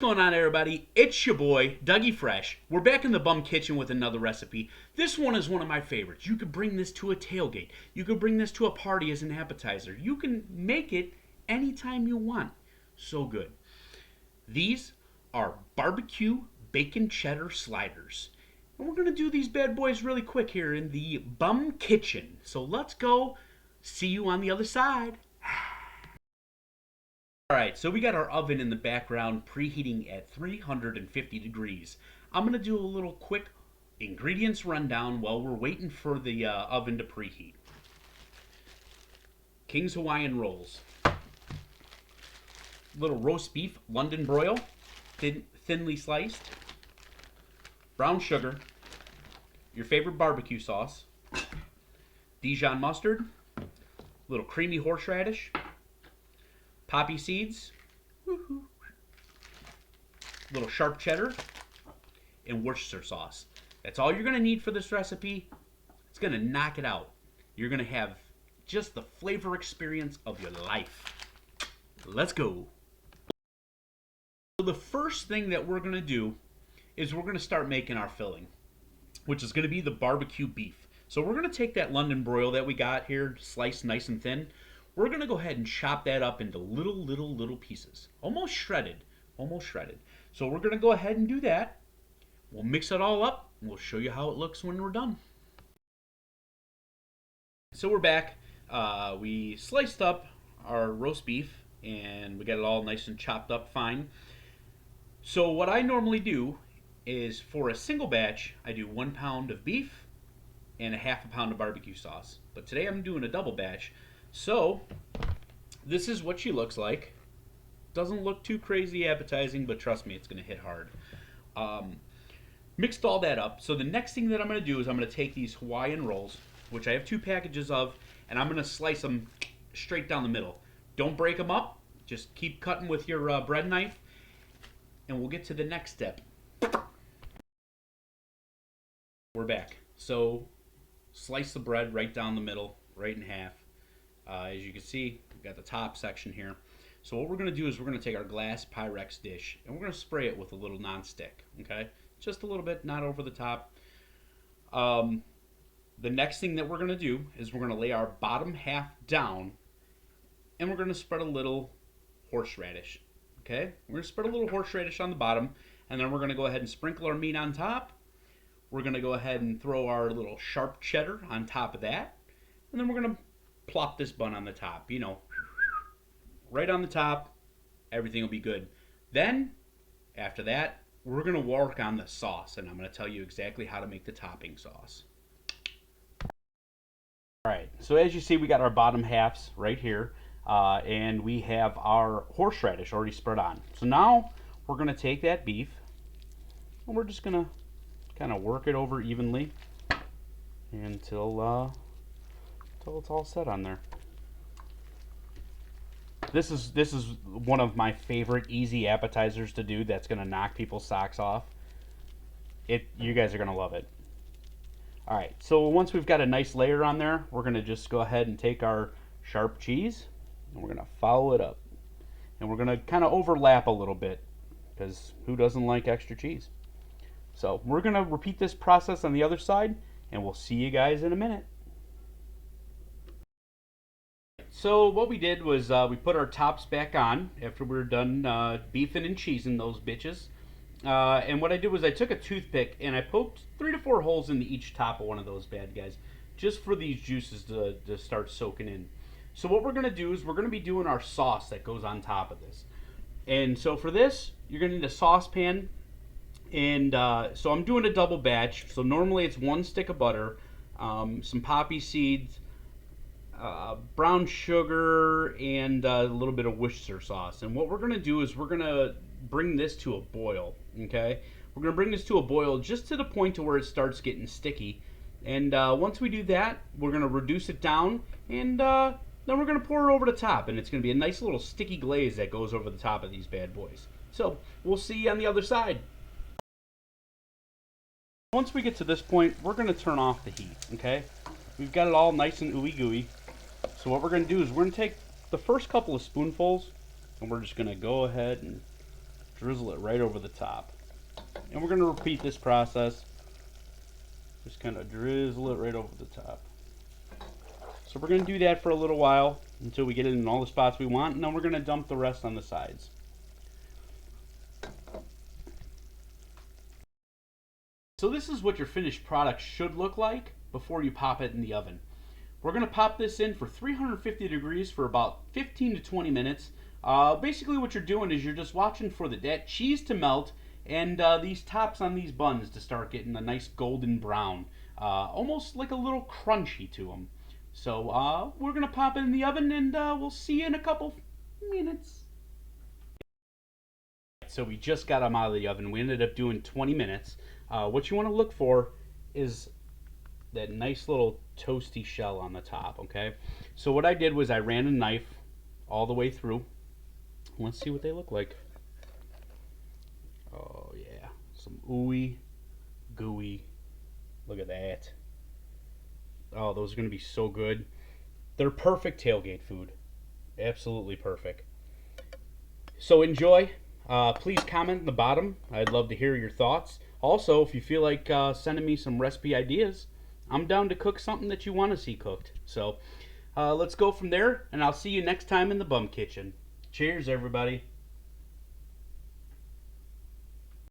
going on, everybody? It's your boy, Dougie Fresh. We're back in the bum kitchen with another recipe. This one is one of my favorites. You could bring this to a tailgate. You could bring this to a party as an appetizer. You can make it anytime you want. So good. These are barbecue bacon cheddar sliders. And we're going to do these bad boys really quick here in the bum kitchen. So let's go. See you on the other side. Alright, so we got our oven in the background preheating at 350 degrees. I'm going to do a little quick ingredients rundown while we're waiting for the oven to preheat. King's Hawaiian rolls. Little roast beef London broil, thinly sliced. Brown sugar. Your favorite barbecue sauce. Dijon mustard. Little creamy horseradish. Poppy seeds, little sharp cheddar, and Worcestershire sauce. That's all you're going to need for this recipe. It's going to knock it out. You're going to have just the flavor experience of your life. Let's go. So the first thing that we're going to do is we're going to start making our filling, which is going to be the barbecue beef. So we're going to take that London broil that we got here, sliced nice and thin. We're going to go ahead and chop that up into little pieces. Almost shredded. So we're going to go ahead and do that. We'll mix it all up, and we'll show you how it looks when we're done. So we're back. We sliced up our roast beef, and we got it all nice and chopped up fine. So what I normally do is for a single batch, I do 1 pound of beef and a half a pound of barbecue sauce. But today I'm doing a double batch. So, this is what she looks like. Doesn't look too crazy appetizing, but trust me, it's going to hit hard. Mixed all that up. So the next thing that I'm going to do is I'm going to take these Hawaiian rolls, which I have 2 packages of, and I'm going to slice them straight down the middle. Don't break them up. Just keep cutting with your bread knife, and we'll get to the next step. We're back. So, slice the bread right down the middle, right in half. As you can see, we've got the top section here. So what we're going to do is we're going to take our glass Pyrex dish and we're going to spray it with a little non-stick, okay? Just a little bit, not over the top. The next thing that we're going to do is we're going to lay our bottom half down and we're going to spread a little horseradish, okay? We're going to spread a little horseradish on the bottom, and then we're going to go ahead and sprinkle our meat on top. We're going to go ahead and throw our little sharp cheddar on top of that, and then we're going to plop this bun on the top, you know, right on the top. Everything will be good. Then, after that, we're going to work on the sauce, and I'm going to tell you exactly how to make the topping sauce. Alright, so as you see, we got our bottom halves right here, and we have our horseradish already spread on. So now, we're going to take that beef, and we're just going to kind of work it over evenly until it's all set on there. This is one of my favorite easy appetizers to do that's going to knock people's socks off. You guys are going to love it. Alright, so once we've got a nice layer on there, we're going to just go ahead and take our sharp cheese and we're going to follow it up. And we're going to kind of overlap a little bit because who doesn't like extra cheese? So we're going to repeat this process on the other side and we'll see you guys in a minute. So what we did was we put our tops back on after we were done beefing and cheesing those bitches. And what I did was I took a toothpick and I poked 3 to 4 holes into each top of one of those bad guys, just for these juices to start soaking in. So what we're going to do is we're going to be doing our sauce that goes on top of this. And so for this, you're going to need a saucepan. And so I'm doing a double batch. So normally it's 1 stick of butter, some poppy seeds, brown sugar, and a little bit of Worcestershire sauce. And what we're going to do is we're going to bring this to a boil, okay? We're going to bring this to a boil just to the point to where it starts getting sticky. And once we do that, we're going to reduce it down, and then we're going to pour it over the top. And it's going to be a nice little sticky glaze that goes over the top of these bad boys. So we'll see you on the other side. Once we get to this point, we're going to turn off the heat, okay? We've got it all nice and ooey gooey. So what we're going to do is we're going to take the first couple of spoonfuls and we're just going to go ahead and drizzle it right over the top. And we're going to repeat this process. Just kind of drizzle it right over the top. So we're going to do that for a little while until we get it in all the spots we want, and then we're going to dump the rest on the sides. So this is what your finished product should look like before you pop it in the oven. We're going to pop this in for 350 degrees for about 15 to 20 minutes. Basically what you're doing is you're just watching for that cheese to melt and these tops on these buns to start getting a nice golden brown. Almost like a little crunchy to them. So we're going to pop it in the oven and we'll see you in a couple minutes. So we just got them out of the oven. We ended up doing 20 minutes. What you want to look for is that nice little toasty shell on the top, okay? So what I did was I ran a knife all the way through. Let's see what they look like. Oh yeah, some ooey gooey. Look at that. Oh, those are going to be so good. They're perfect tailgate food. Absolutely perfect. So enjoy. Please comment in the bottom. I'd love to hear your thoughts. Also, if you feel like sending me some recipe ideas, I'm down to cook something that you want to see cooked. So let's go from there, and I'll see you next time in the Bum Kitchen. Cheers, everybody.